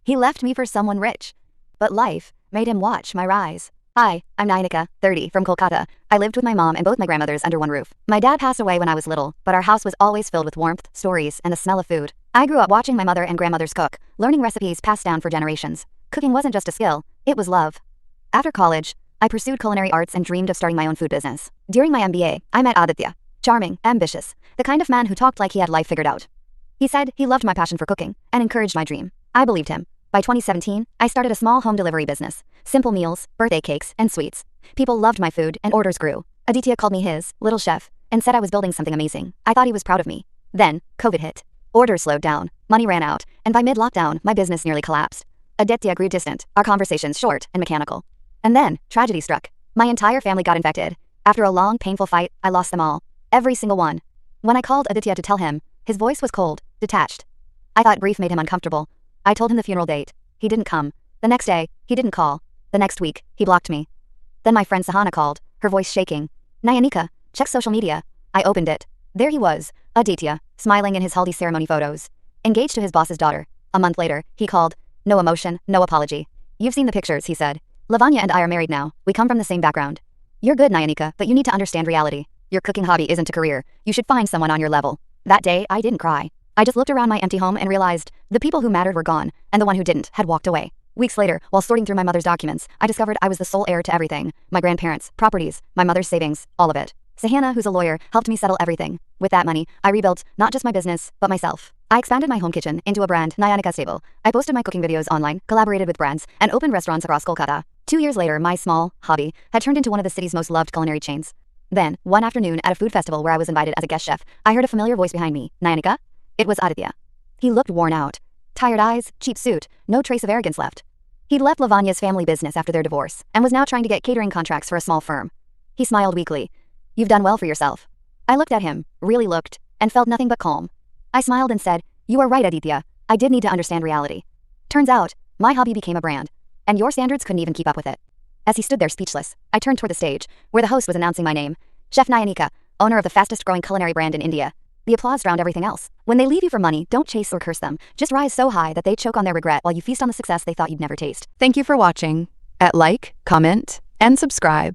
He left me for someone rich. But life made him watch my rise. Hi, I'm Nayanika, 30, from Kolkata. I lived with my mom and both my grandmothers under one roof. My dad passed away when I was little, but our house was always filled with warmth, stories, and the smell of food. I grew up watching my mother and grandmothers cook, learning recipes passed down for generations. Cooking wasn't just a skill, it was love. After college, I pursued culinary arts and dreamed of starting my own food business. During my MBA, I met Aditya. Charming, ambitious, the kind of man who talked like he had life figured out. He said he loved my passion for cooking and encouraged my dream. I believed him. By 2017, I started a small home delivery business. Simple meals, birthday cakes, and sweets. People loved my food and orders grew. Aditya called me his little chef and said I was building something amazing. I thought he was proud of me. Then, COVID hit. Orders slowed down, money ran out, and by mid-lockdown, my business nearly collapsed. Aditya grew distant, our conversations short and mechanical. And then, tragedy struck. My entire family got infected. After a long, painful fight, I lost them all. Every single one. When I called Aditya to tell him, his voice was cold, detached. I thought grief made him uncomfortable. I told him the funeral date. He didn't come. The next day, he didn't call. The next week, he blocked me. Then my friend Sahana called, her voice shaking. Nayanika, check social media. I opened it. There he was, Aditya, smiling in his haldi ceremony photos. Engaged to his boss's daughter. A month later, he called. No emotion, no apology. You've seen the pictures, he said. Lavanya and I are married now. We come from the same background. You're good, Nayanika, but you need to understand reality. Your cooking hobby isn't a career. You should find someone on your level. That day, I didn't cry. I just looked around my empty home and realized the people who mattered were gone, and the one who didn't had walked away. Weeks later, while sorting through my mother's documents, I discovered I was the sole heir to everything. My grandparents, properties, my mother's savings, all of it. Sahana, who's a lawyer, helped me settle everything. With that money, I rebuilt not just my business, but myself. I expanded my home kitchen into a brand, Nayanika Stable. I posted my cooking videos online, collaborated with brands, and opened restaurants across Kolkata. 2 years later, my small hobby had turned into one of the city's most loved culinary chains. Then, one afternoon at a food festival where I was invited as a guest chef, I heard a familiar voice behind me. Nayanika? It was Aditya. He looked worn out. Tired eyes, cheap suit, no trace of arrogance left. He'd left Lavanya's family business after their divorce, and was now trying to get catering contracts for a small firm. He smiled weakly. You've done well for yourself. I looked at him, really looked, and felt nothing but calm. I smiled and said, you are right, Aditya. I did need to understand reality. Turns out, my hobby became a brand, and your standards couldn't even keep up with it. As he stood there speechless, I turned toward the stage, where the host was announcing my name. Chef Nayanika, owner of the fastest growing culinary brand in India. The applause drowned everything else. When they leave you for money, don't chase or curse them. Just rise so high that they choke on their regret while you feast on the success they thought you'd never taste. Thank you for watching. Like, comment, and subscribe.